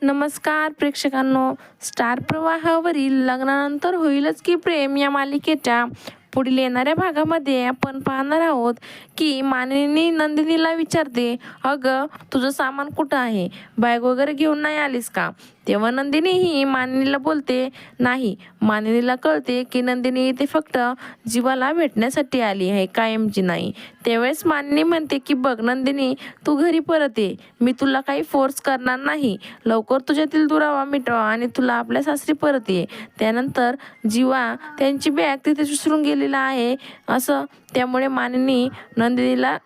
नमस्कार प्रेक्षकांनो, स्टार प्रवाहावरील लग्नानंतर होईलच की प्रेम या मालिकेच्या पुढील येणाऱ्या भागामध्ये आपण पाहणार आहोत की मानिनी नंदिनीला विचारते, अगं तुझं सामान कुठं आहे, बॅग वगैरे घेऊन नाही आलीस का? तेव्हा नंदिनी ही मानिनीला बोलते, नाही. मानिनीला कळते की नंदिनी इथे फक्त जीवाला भेटण्यासाठी आली आहे, कायमची नाही. त्यावेळेस मानिनी म्हणते की बघ नंदिनी, तू घरी परत ये, मी तुला काही फोर्स करणार नाही. लवकर तुझ्यातील दुरावा मिटवा आणि तुला आपल्या सासरी परत ये. त्यानंतर जीवा त्यांची बॅग तिथे विसरून गेलेला आहे असं त्यामुळे मानिनी नंदिनीला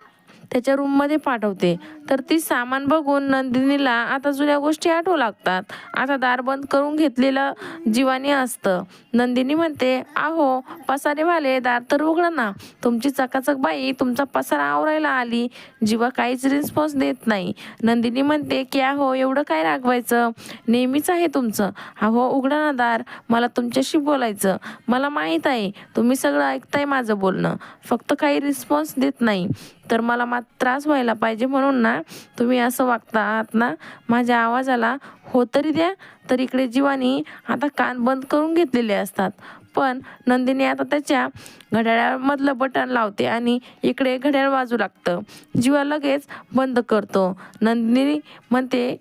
त्याच्या रूममध्ये पाठवते. तर ती सामान बघून नंदिनीला आता जुन्या गोष्टी आठवू लागतात. आता दार बंद करून घेतलेलं जीवानी असतं. नंदिनी म्हणते, आहो पसारेवाले, दार तर उघडा ना, तुमची चकाचक बाई तुमचा पसारा आवरायला आली. जीवा काहीच रिस्पॉन्स देत नाही. नंदिनी म्हणते की आहो एवढं काय रागवायचं, नेहमीच आहे तुमचं. अहो उघडा ना दार, मला तुमच्याशी बोलायचं. मला माहीत आहे तुम्ही सगळं ऐकताय माझं बोलणं, फक्त काही रिस्पॉन्स देत नाही. तर मला त्रास व्हायला पाहिजे म्हणून ना तुम्ही असं वागतात ना. माझ्या आवाजाला हो तरी द्या. तर इकडे जीवानी आता कान बंद करून घेतलेले असतात. पण नंदिनी आता त्याच्या घड्याळामधलं बटन लावते आणि इकडे घड्याळ वाजू लागतं. जीवा लगेच बंद करतो. नंदिनी म्हणते,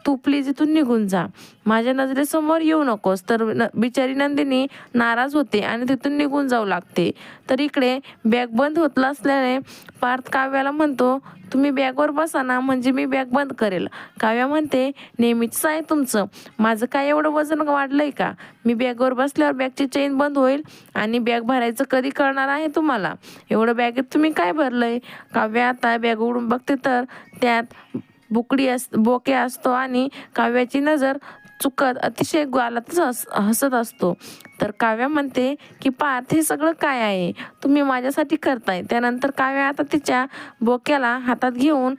तू प्लीज इथून निघून जा, माझ्या नजरेसमोर येऊ नकोस. तर बिचारी नंदिनी नाराज होते आणि तिथून निघून जाऊ लागते. तर इकडे बॅग बंद होत असल्याने पार्थ काव्याला म्हणतो, तुम्ही बॅगवर बसा ना, म्हणजे मी बॅग बंद करेल. काव्या म्हणते, नेहमीच आहे तुमचं, माझं काय एवढं वजन वाढलंय का? मी बॅगवर बसल्यावर बॅगची चेन बंद होईल आणि बॅग भरायचं कधी कळणार आहे तुम्हाला? एवढं बॅगेत तुम्ही काय भरलंय? काव्या आता बॅग उघडून बघते तर त्यात बोके असतो आणि काव्याची नजर चुकत अतिशय गालातच हसत असतो. तर काव्या म्हणते की पार्थ, हे सगळं काय आहे, तुम्ही माझ्यासाठी करताय? त्यानंतर काव्या आता तिच्या बोक्याला हातात घेऊन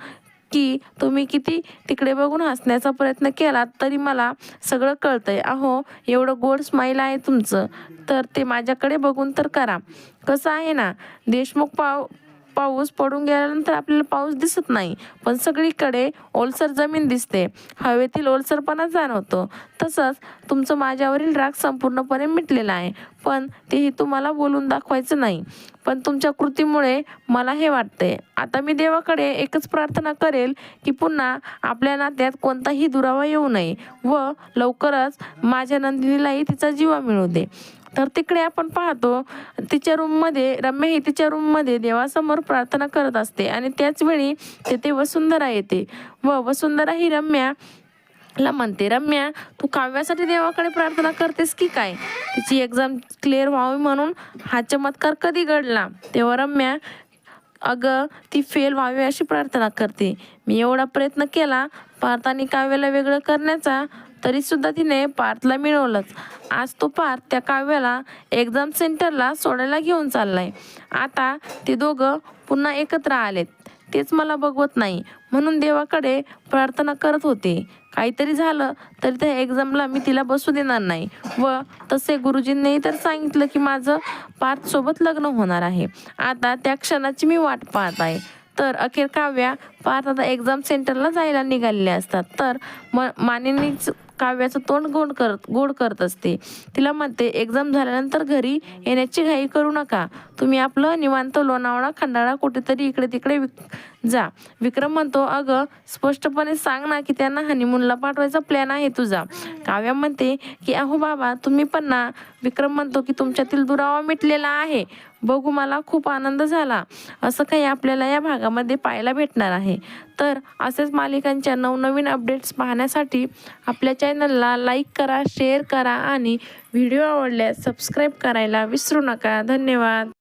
की तुम्ही किती तिकडे बघून हसण्याचा प्रयत्न केला तरी मला सगळं कळतंय. अहो एवढं गोड स्माईल आहे तुमचं, तर ते माझ्याकडे बघून तर करा. कसं आहे ना, देशमुख पाऊस पडून गेल्यानंतर आपल्याला पाऊस दिसत नाही, पण सगळीकडे ओलसर जमीन दिसते, हवेतील ओलसरपणा जाणवतो. तसंच तुमचं माझ्यावरील राग संपूर्णपणे मिटलेला आहे, पण तेही तुम्हाला बोलून दाखवायचं नाही. पण तुमच्या कृतीमुळे मला हे वाटतंय. आता मी देवाकडे एकच प्रार्थना करेल की पुन्हा आपल्या नात्यात कोणताही दुरावा येऊ नये व लवकरच माझ्या नंदिनीलाही तिचा जीवा मिळू दे. तर तिकडे आपण पाहतो तिच्या रूममध्ये रम्या ही तिच्या रूममध्ये देवासमोर प्रार्थना करत असते आणि त्याच वेळी तेथे वसुंधरा येते व वसुंधरा ही रम्याला म्हणते, रम्या तू काव्यासाठी देवाकडे प्रार्थना करतेस की काय? तिची एक्झाम क्लिअर व्हावी म्हणून हा चमत्कार कधी घडला? तेव्हा रम्या, अगं ती फेल व्हावी अशी प्रार्थना करते. मी एवढा प्रयत्न केला पार्थाने काव्याला वेगळं करण्याचा, तरी सुद्धा तिने पार्थला मिळवलंच. आज तो पार्थ त्या काव्याला एक्झाम सेंटरला सोडायला घेऊन चाललाय. आता ते दोघं पुन्हा एकत्र आलेत, तेच मला बघवत नाही, म्हणून देवाकडे प्रार्थना करत होते. काहीतरी झालं तरी त्या एक्झामला मी तिला बसू देणार नाही. व तसे गुरुजींनी तर सांगितलं की माझं पार्थ सोबत लग्न होणार आहे. आता त्या क्षणाची मी वाट पाहत आहे. तर अखेर काव्या पार्थ आता एक्झाम सेंटरला जायला निघालेले असतात. तर मानिनीच काव्याचं तोंड गोड करत असते. तिला म्हणते, एक्झाम झाल्यानंतर घरी येण्याची घाई करू नका, तुम्ही आपलं निवांत लोणावळा खंडाळा कुठेतरी इकडे तिकडे जा. विक्रम म्हणतो, अगं स्पष्टपणे सांग ना की त्यांना हनीमूनला पाठवायचा प्लॅन आहे तुझा. काव्या म्हणते की अहो बाबा तुम्ही पण ना. विक्रम म्हणतो की तुमच्यातील दुरावा मिटलेला आहे, बघू मला खूप आनंद झाला. असं काही आपल्याला या भागामध्ये पाहायला भेटणार आहे. तर असेच मालिकांच्या नवनवीन अपडेट्स पाहण्यासाठी आपल्या चॅनलला लाईक करा, शेअर करा आणि व्हिडिओ आवडल्यास सबस्क्राईब करायला विसरू नका. धन्यवाद.